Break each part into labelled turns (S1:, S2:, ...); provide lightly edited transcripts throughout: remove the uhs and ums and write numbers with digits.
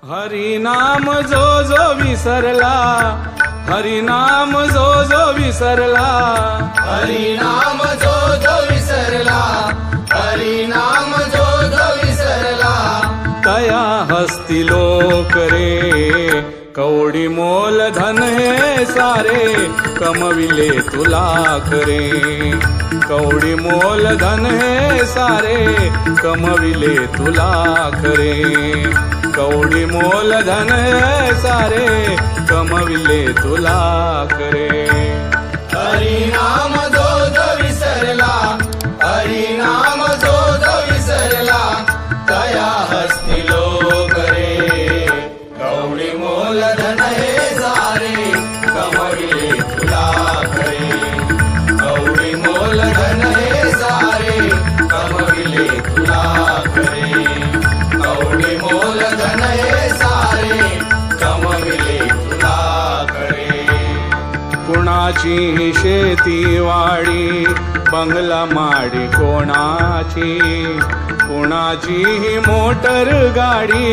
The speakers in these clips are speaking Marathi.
S1: हरिनाम जो जो विसरला, हरिनाम जो जो विसरला,
S2: हरिनाम जो जो विसरला, हरिनाम जो जो विसरला,
S1: तया हस्ती लोक रे कवडी मोल धन हे सारे कमविले तुला खरे. कवडी मोल धन हे सारे कमविले तुला खरे. कवडी मोल धन हे सारे कमविले तुला खरे.
S2: हरिनाम जो जो विसरला, हरिनाम जो जो विसरला, तया हस्ती लोक रे कवडी मोल धन हे सारे कमविले तुला खरे. कवडी मोल धन हे सारे कमविले तुला खरे. कवडी मोल धन हे सारे कमविले तुला खरे.
S1: कुणाची ही शेती वाडी बंगला माडी कोणाची, कुणाची ही मोटर गाडी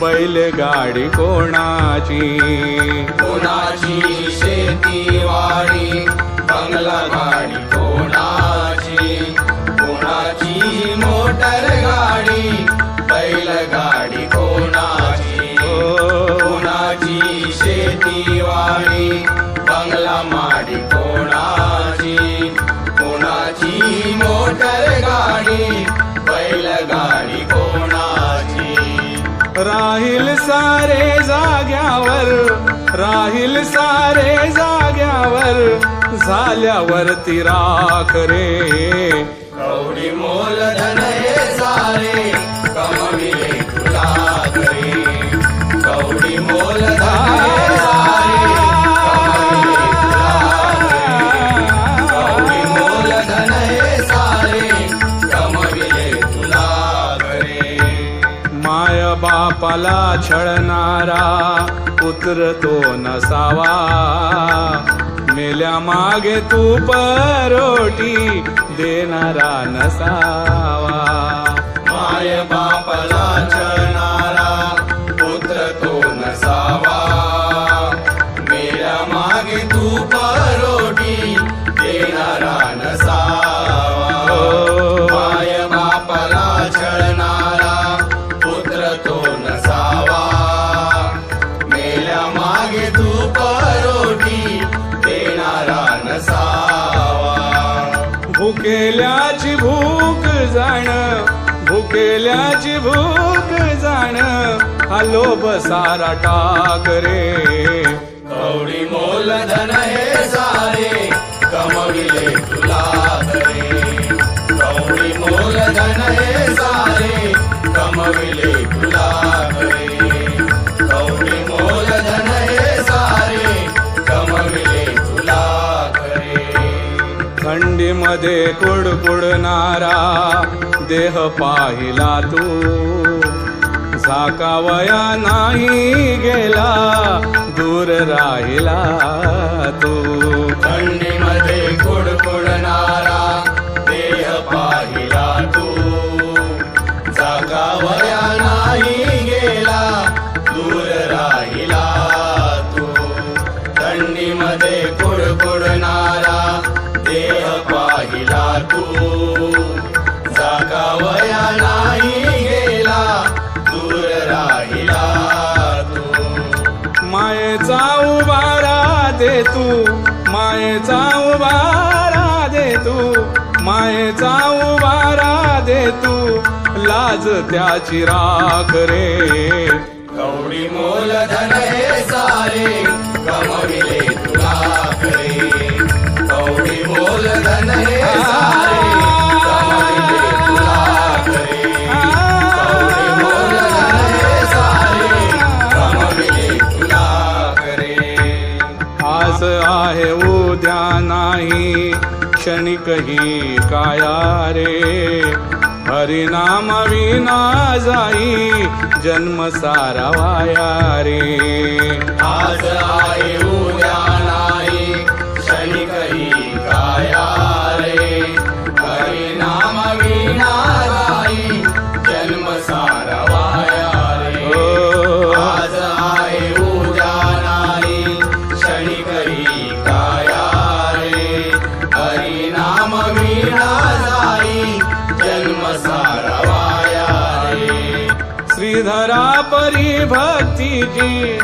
S1: बैलगाडी कोणाची.
S2: कोणाची शेती वाडी बंगला गाडी कोणाची, कोणाची मोटर गाडी बैलगाडी कोणाची. कोणाची शेती वाडी बंगला माडी कोणाची, कोणाची मोटर गाडी बैलगाडी कोणाची.
S1: राहील सारे जाग्यावर, राहील सारे जाग्यावर झाल्यावरती राख रे.
S2: कवडी मोल धन हे सारे कमविले तुला खरे. कवडी मोल धन हे सारे कमविले तुला खरे. कवडी मोल धन हे सारे कमविले तुला खरे.
S1: माय बापाला छळणारा पुत्र तो नसावा, मेल्या मागे तू परोटी देणारा नसावा.
S2: माय बापाला छळणारा पुत्र तो नसावा, मेल्या मागे तू परोटी देणारा नसावा. माय बापाला छळणारा पुत्र तो नसावा, मेल्या मागे तू परोटी देणारा नसावा.
S1: भुकेल्याची भूक जाण, भुकेल्याची भूक जाण हा लोभ सारा टाक रे.
S2: कवडी मोल धन हे सारे कमविले तुला खरे. कवडी मोल धन हे सारे कमविले तुला खरे. कवडी मोल धन हे सारे कमविले तुला खरे.
S1: थंडीमध्ये कुडकुडणारा देह पाहिला तू, झाकावया नाही गेला दूर राहिला तू.
S2: थंडीमध्ये कुडकुडणारा देह पाहिला तू, जागावया नाही गेला दूर राहिला तू. थंडीमध्ये कुडकुडणारा देह पाहिला तू, जागावया नाही गेला दूर राहिला तू.
S1: मायेचा उभारा दे तू, मायेचा उभारा दे तू, मायेचा उभारा दे तू लाज त्याची राख रे.
S2: कवडी मोल धन हे सारे कमविले तुला खरे. कवडी मोल धन हे सारे कमविले तुला खरे. कवडी मोल धन हे सारे कमविले तुला खरे.
S1: आज आहे उद्या नाही क्षणिक ही काया रे. हरिनाम विना जाई जन्म सारा वाया रे.
S2: आज आहे उद्या नाही क्षणिक ही काया रे. हरिनाम विना जाई जन्म सारा वाया रे.
S1: श्रीधरा परी भक्तीची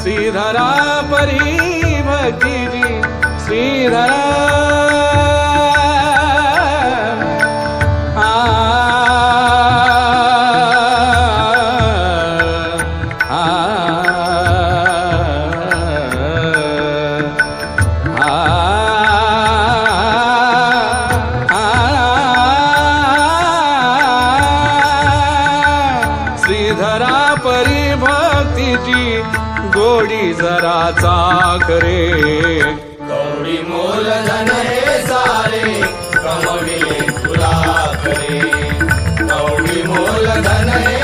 S1: श्रीधरा परी भक्तीची श्रीधरा श्रीधरा परी भक्तीची गोडी जरा चाकरे
S2: गौरी मोल धन हे सारे कमविले तुला करे गौरी मोल धन हे